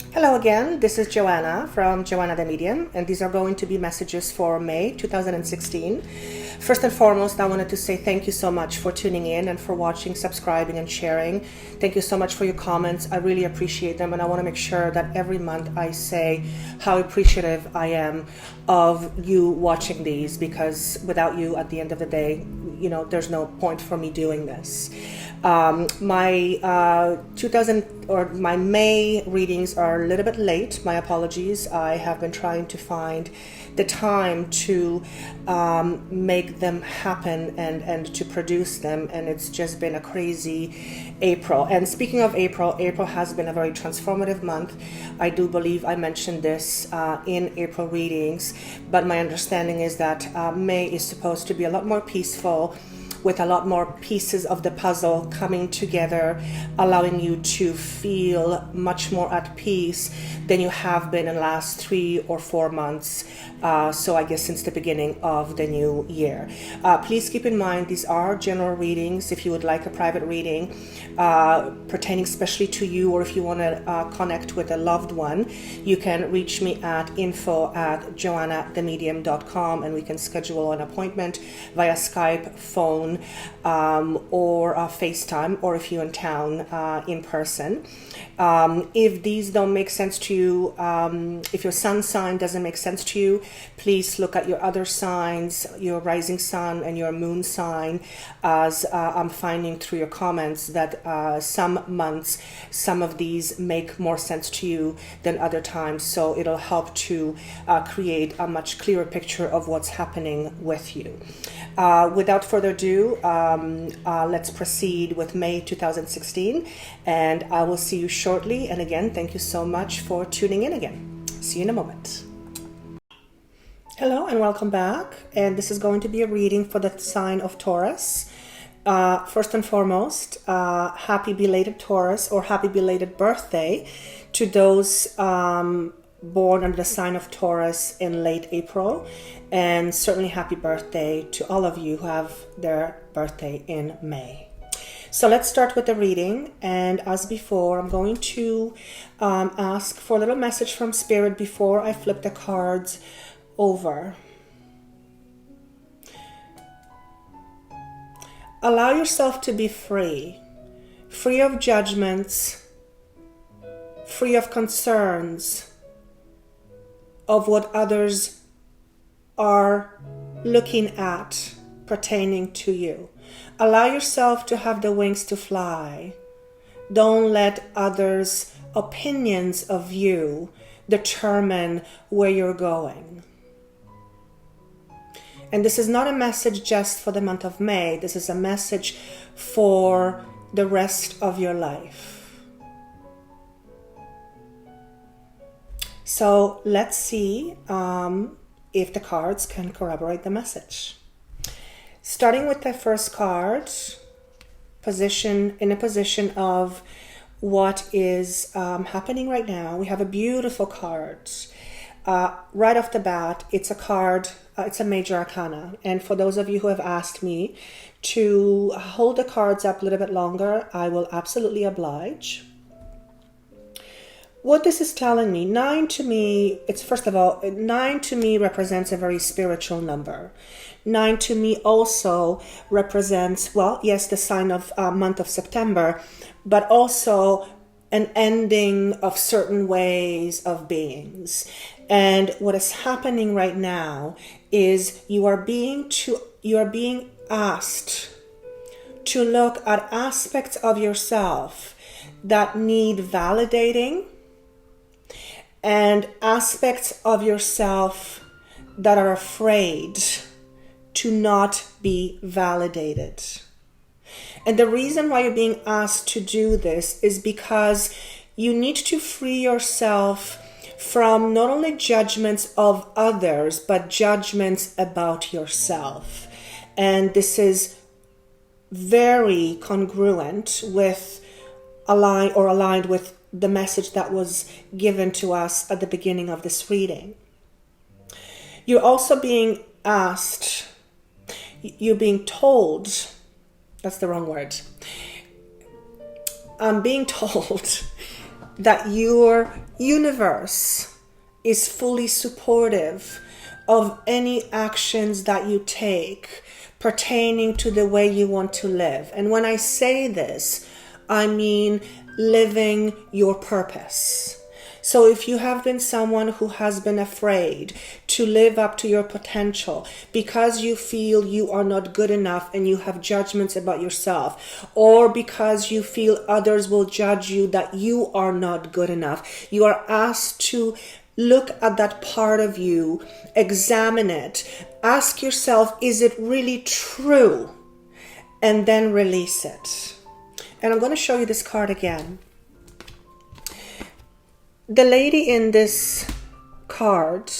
Hello again, this is Joanna from Joanna the Medium, and these are going to be messages for May 2016. First and foremost, I wanted to say thank you so much for tuning in and for watching, subscribing, and sharing. Thank you so much for your comments. I really appreciate them, and I want to make sure that every month I say how appreciative I am of you watching these, because without you, at the end of the day, there's no point for me doing this. My May readings are a little bit late. My apologies. I have been trying to find the time to make them happen and to produce them, and it's just been a crazy April. And speaking of April has been a very transformative month. I do believe I mentioned this in April readings, but my understanding is that May is supposed to be a lot more peaceful, with a lot more pieces of the puzzle coming together, allowing you to feel much more at peace than you have been in the last 3 or 4 months. So I guess since the beginning of the new year. Please keep in mind, these are general readings. If you would like a private reading pertaining especially to you, or if you want to connect with a loved one, you can reach me at info@joannathemedium.com, and we can schedule an appointment via Skype, phone, or FaceTime, or if you're in town, in person. If these don't make sense to you, if your sun sign doesn't make sense to you, please look at your other signs, your rising sun and your moon sign, as I'm finding through your comments that some months, some of these make more sense to you than other times. So it'll help to create a much clearer picture of what's happening with you. Without further ado, let's proceed with May 2016, and I will see you shortly. And again, thank you so much for tuning in again. See you in a moment. Hello and welcome back. And this is going to be a reading for the sign of Taurus. First and foremost, happy belated Taurus, or happy belated birthday to those born under the sign of Taurus in late April, and certainly happy birthday to all of you who have their birthday in May. So let's start with the reading, and as before, I'm going to ask for a little message from Spirit before I flip the cards over. Allow yourself to be free of judgments, free of concerns of what others are looking at pertaining to you. Allow yourself to have the wings to fly. Don't let others' opinions of you determine where you're going. And this is not a message just for the month of May. This is a message for the rest of your life. So let's see if the cards can corroborate the message. Starting with the first card, in a position of what is happening right now, we have a beautiful card. Right off the bat, it's a card, it's a major arcana. And for those of you who have asked me to hold the cards up a little bit longer, I will absolutely oblige. What this is telling me, 9 to me, nine to me represents a very spiritual number. 9 to me also represents, well, yes, the sign of month of September, but also an ending of certain ways of beings. And what is happening right now is you are being asked to look at aspects of yourself that need validating, and aspects of yourself that are afraid to not be validated. And the reason why you're being asked to do this is because you need to free yourself from not only judgments of others, but judgments about yourself. And this is very congruent with aligned with the message that was given to us at the beginning of this reading. You're also being asked, you're being told, that's the wrong word. I'm being told that your universe is fully supportive of any actions that you take pertaining to the way you want to live. And when I say this, I mean living your purpose. So if you have been someone who has been afraid to live up to your potential because you feel you are not good enough and you have judgments about yourself, or because you feel others will judge you that you are not good enough, you are asked to look at that part of you, examine it, ask yourself, is it really true? And then release it. And I'm going to show you this card again. The lady in this card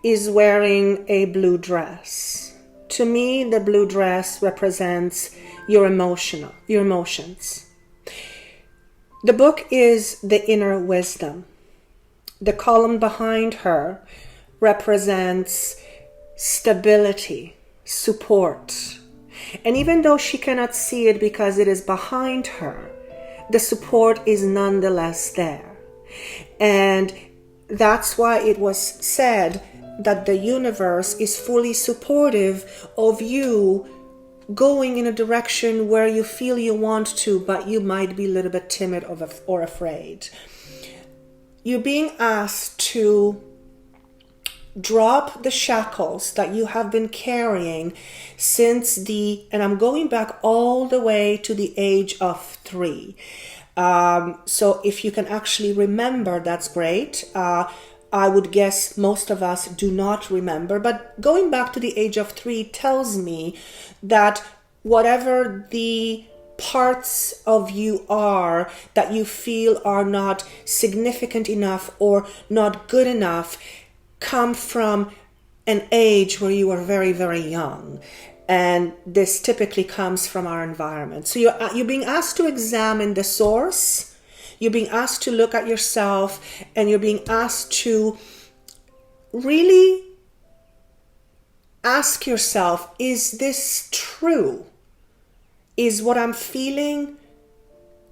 is wearing a blue dress. To me, the blue dress represents your emotions. The book is The Inner Wisdom. The column behind her represents stability, support. And even though she cannot see it because it is behind her, the support is nonetheless there. And that's why it was said that the universe is fully supportive of you going in a direction where you feel you want to, but you might be a little bit timid or afraid. You're being asked to drop the shackles that you have been carrying since and I'm going back all the way to the age of 3. So if you can actually remember, that's great. I would guess most of us do not remember, but going back to the age of 3 tells me that whatever the parts of you are that you feel are not significant enough or not good enough come from an age where you are very, very young. And this typically comes from our environment. So you're being asked to examine the source. You're being asked to look at yourself, and you're being asked to really ask yourself, is this true? Is what I'm feeling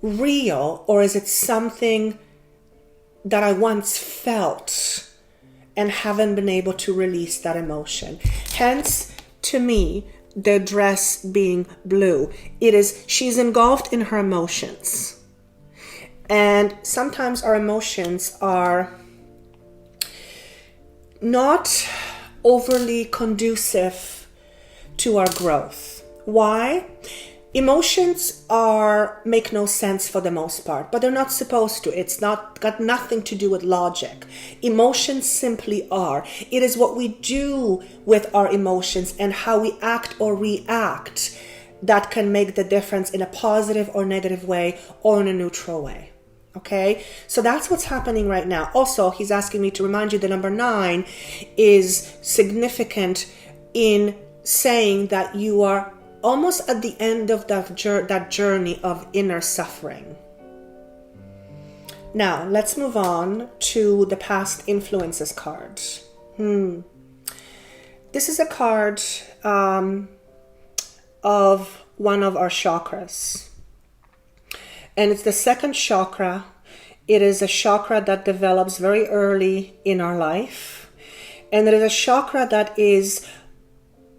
real, or is it something that I once felt and haven't been able to release that emotion? Hence, to me, the dress being blue. She's engulfed in her emotions. And sometimes our emotions are not overly conducive to our growth. Why? Emotions make no sense for the most part, but they're not supposed to. It's got nothing to do with logic. Emotions simply are. It is what we do with our emotions and how we act or react that can make the difference in a positive or negative way or in a neutral way. Okay, so that's what's happening right now. Also, he's asking me to remind you the number 9 is significant in saying that you are almost at the end of that journey of inner suffering. Now, let's move on to the past influences card. This is a card of one of our chakras. And it's the second chakra. It is a chakra that develops very early in our life. And it is a chakra that is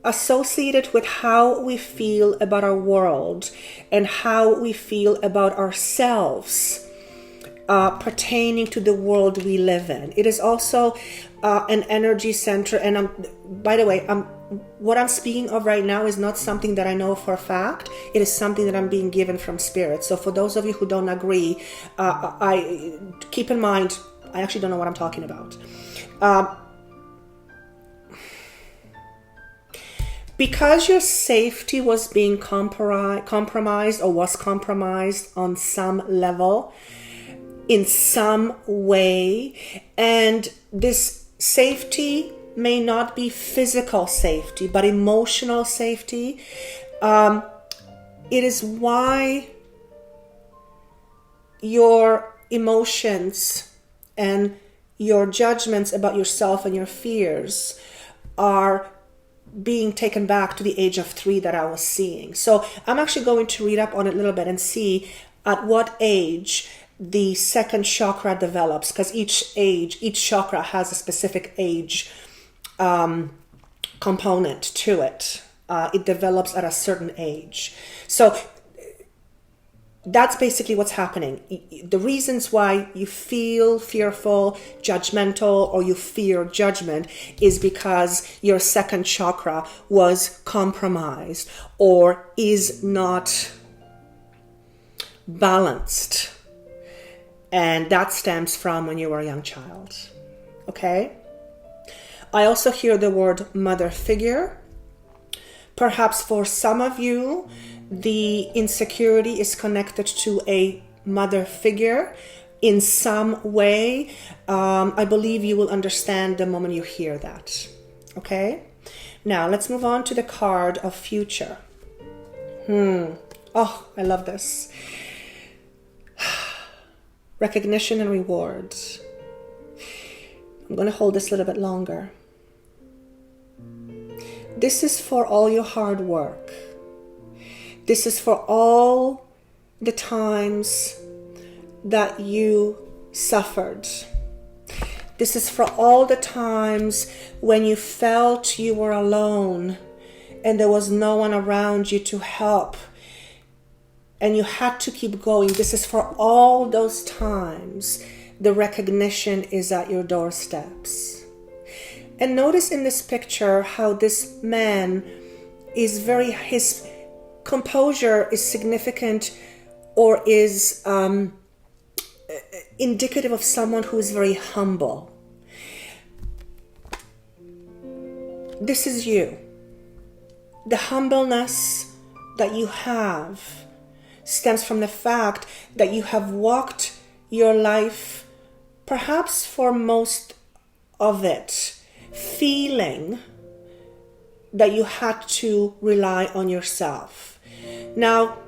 associated with how we feel about our world and how we feel about ourselves pertaining to the world we live in. It is also an energy center. And by the way, what I'm speaking of right now is not something that I know for a fact. It is something that I'm being given from spirit. So for those of you who don't agree, I keep in mind, I actually don't know what I'm talking about. Because your safety was being compromised or was compromised on some level, in some way, and this safety may not be physical safety, but emotional safety, it is why your emotions and your judgments about yourself and your fears are being taken back to the age of 3 that I was seeing. So I'm actually going to read up on it a little bit and see at what age the second chakra develops, because each chakra has a specific age component to it. It develops at a certain age. So that's basically what's happening. The reasons why you feel fearful, judgmental, or you fear judgment is because your second chakra was compromised or is not balanced. And that stems from when you were a young child. Okay? I also hear the word mother figure. Perhaps for some of you, the insecurity is connected to a mother figure in some way. I believe you will understand the moment you hear that. Okay? Now, let's move on to the card of future. Oh, I love this. Recognition and rewards. I'm going to hold this a little bit longer. This is for all your hard work. This is for all the times that you suffered. This is for all the times when you felt you were alone and there was no one around you to help and you had to keep going. This is for all those times the recognition is at your doorsteps. And notice in this picture how this man is his composure is significant or is indicative of someone who is very humble. This is you. The humbleness that you have stems from the fact that you have walked your life, perhaps for most of it, feeling that you had to rely on yourself. Now,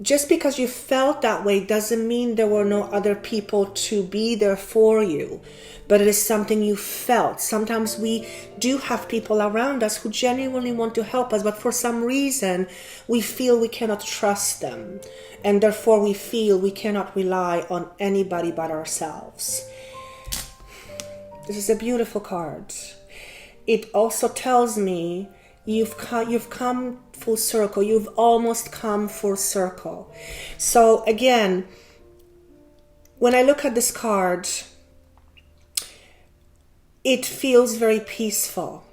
just because you felt that way doesn't mean there were no other people to be there for you, but it is something you felt. Sometimes we do have people around us who genuinely want to help us, but for some reason we feel we cannot trust them, and therefore we feel we cannot rely on anybody but ourselves. This is a beautiful card. It also tells me you've come full circle. You've almost come full circle. So again, when I look at this card, it feels very peaceful.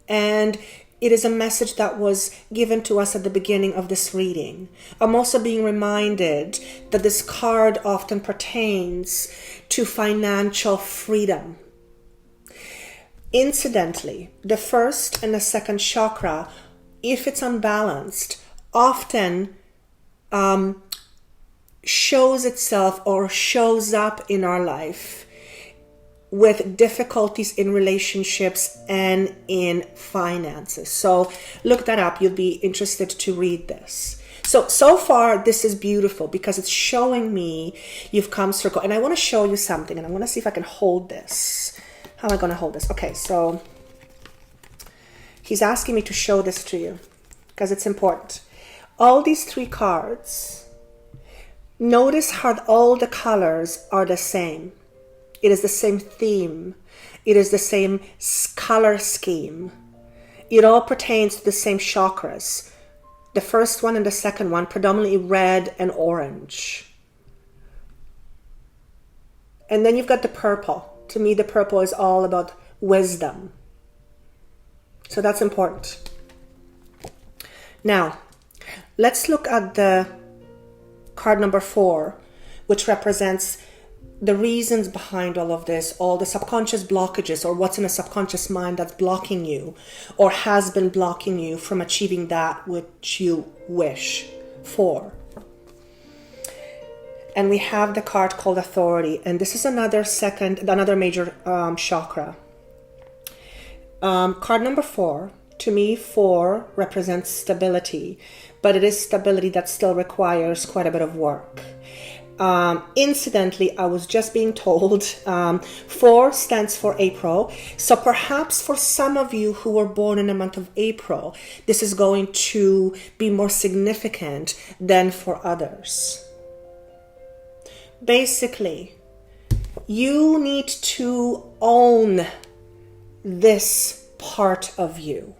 And it is a message that was given to us at the beginning of this reading. I'm also being reminded that this card often pertains to financial freedom. Incidentally, the first and the second chakra, if it's unbalanced, often shows itself or shows up in our life with difficulties in relationships and in finances. So look that up. You'll be interested to read this. So far, this is beautiful because it's showing me you've come circle. And I want to show you something, and I'm going to see if I can hold this. How am I going to hold this? Okay, so he's asking me to show this to you because it's important. All these three cards, notice how all the colors are the same. It is the same theme. It is the same color scheme. It all pertains to the same chakras. The first one and the second one, predominantly red and orange. And then you've got the purple. To me, the purple is all about wisdom. So that's important. Now, let's look at the card number 4, which represents the reasons behind all of this, all the subconscious blockages or what's in a subconscious mind that's blocking you or has been blocking you from achieving that which you wish for. And we have the card called Authority. And this is another major chakra. Card number 4, to me, 4 represents stability. But it is stability that still requires quite a bit of work. Incidentally, I was just being told 4 stands for April. So perhaps for some of you who were born in the month of April, this is going to be more significant than for others. Basically, you need to own this part of you.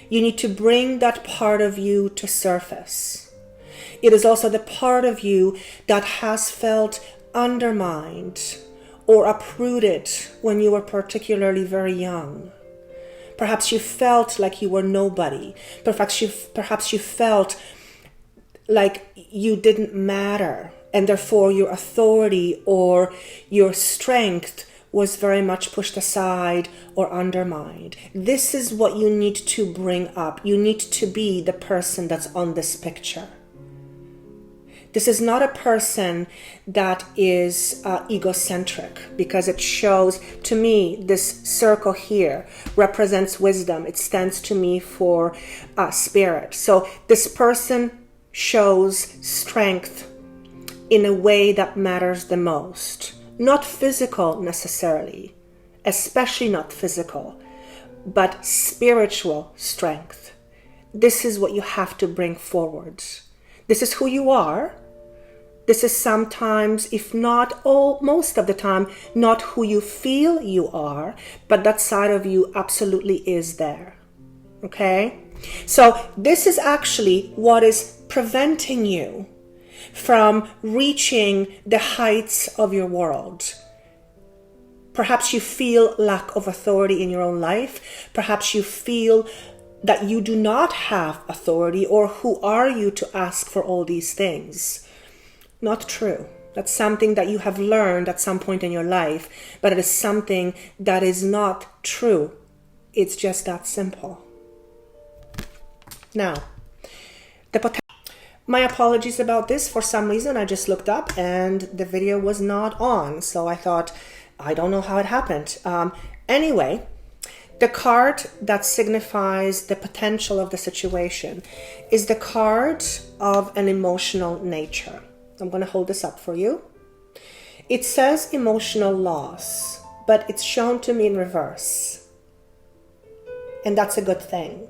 You need to bring that part of you to surface. It is also the part of you that has felt undermined or uprooted when you were particularly very young. Perhaps you felt like you were nobody. Perhaps you felt like you didn't matter, and therefore your authority or your strength was very much pushed aside or undermined. This is what you need to bring up. You need to be the person that's on this picture. This is not a person that is egocentric, because it shows, to me, this circle here represents wisdom. It stands to me for spirit. So this person shows strength in a way that matters the most. Not physical necessarily, especially not physical, but spiritual strength. This is what you have to bring forward. This is who you are. This is sometimes, if not most of the time, not who you feel you are, but that side of you absolutely is there. Okay? So this is actually what is preventing you from reaching the heights of your world. Perhaps you feel lack of authority in your own life. Perhaps you feel that you do not have authority, or who are you to ask for all these things? Not true. That's something that you have learned at some point in your life, but it is something that is not true. It's just that simple. Now, my apologies about this. For some reason, I just looked up and the video was not on. So I thought, I don't know how it happened. Anyway, the card that signifies the potential of the situation is the card of an emotional nature. I'm going to hold this up for you. It says emotional loss, but it's shown to me in reverse. And that's a good thing.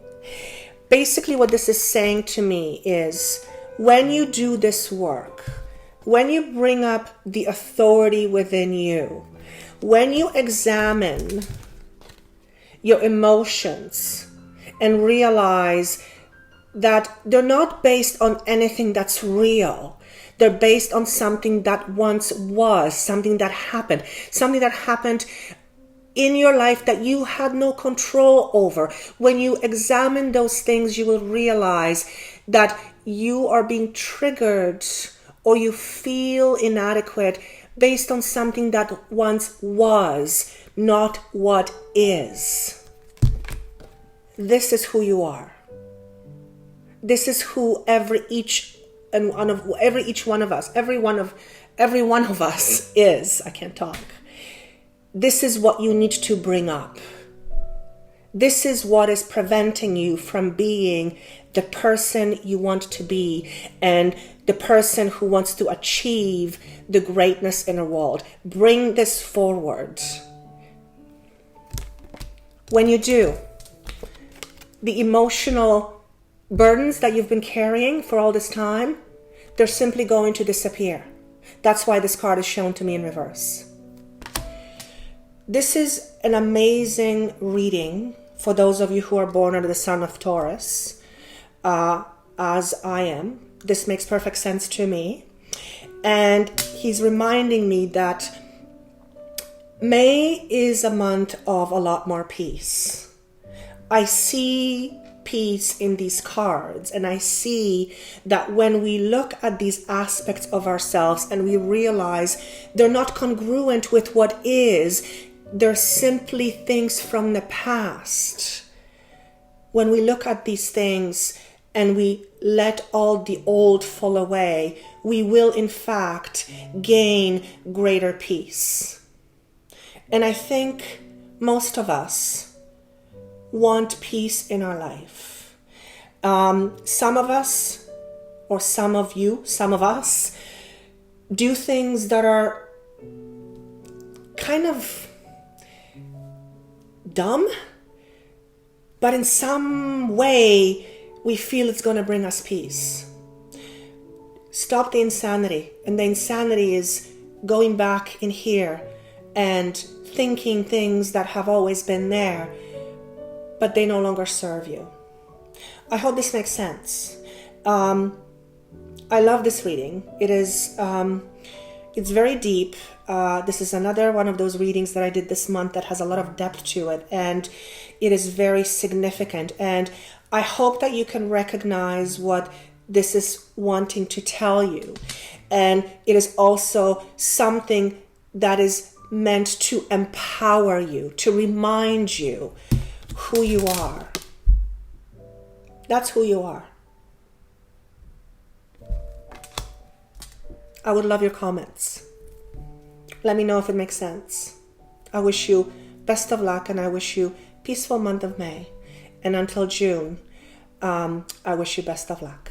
Basically, what this is saying to me is, when you do this work, when you bring up the authority within you, when you examine your emotions and realize that they're not based on anything that's real, they're based on something that once was, something that happened in your life that you had no control over. When you examine those things, you will realize that you are being triggered or you feel inadequate based on something that once was, not what is. This is who you are. This is who every one of us is. I can't talk. This is what you need to bring up. This is what is preventing you from being the person you want to be and the person who wants to achieve the greatness in the world. Bring this forward. When you do, the emotional burdens that you've been carrying for all this time, they're simply going to disappear. That's why this card is shown to me in reverse. This is an amazing reading for those of you who are born under the sun of Taurus, as I am. This makes perfect sense to me. And he's reminding me that May is a month of a lot more peace. I see peace in these cards, and I see that when we look at these aspects of ourselves and we realize they're not congruent with what is, they're simply things from the past. When we look at these things and we let all the old fall away, we will in fact gain greater peace. And I think most of us want peace in our life. Some of us, or some of you, some of us, do things that are kind of dumb, but in some way we feel it's going to bring us peace. Stop the insanity. And the insanity is going back in here and thinking things that have always been there, but they no longer serve you. I hope this makes sense. I love this reading. It's very deep. This is another one of those readings that I did this month that has a lot of depth to it, and it is very significant. And I hope that you can recognize what this is wanting to tell you. And it is also something that is meant to empower you, to remind you who you are. That's who you are. I would love your comments. Let me know if it makes sense. I wish you best of luck, and I wish you peaceful month of May. And until June, I wish you best of luck.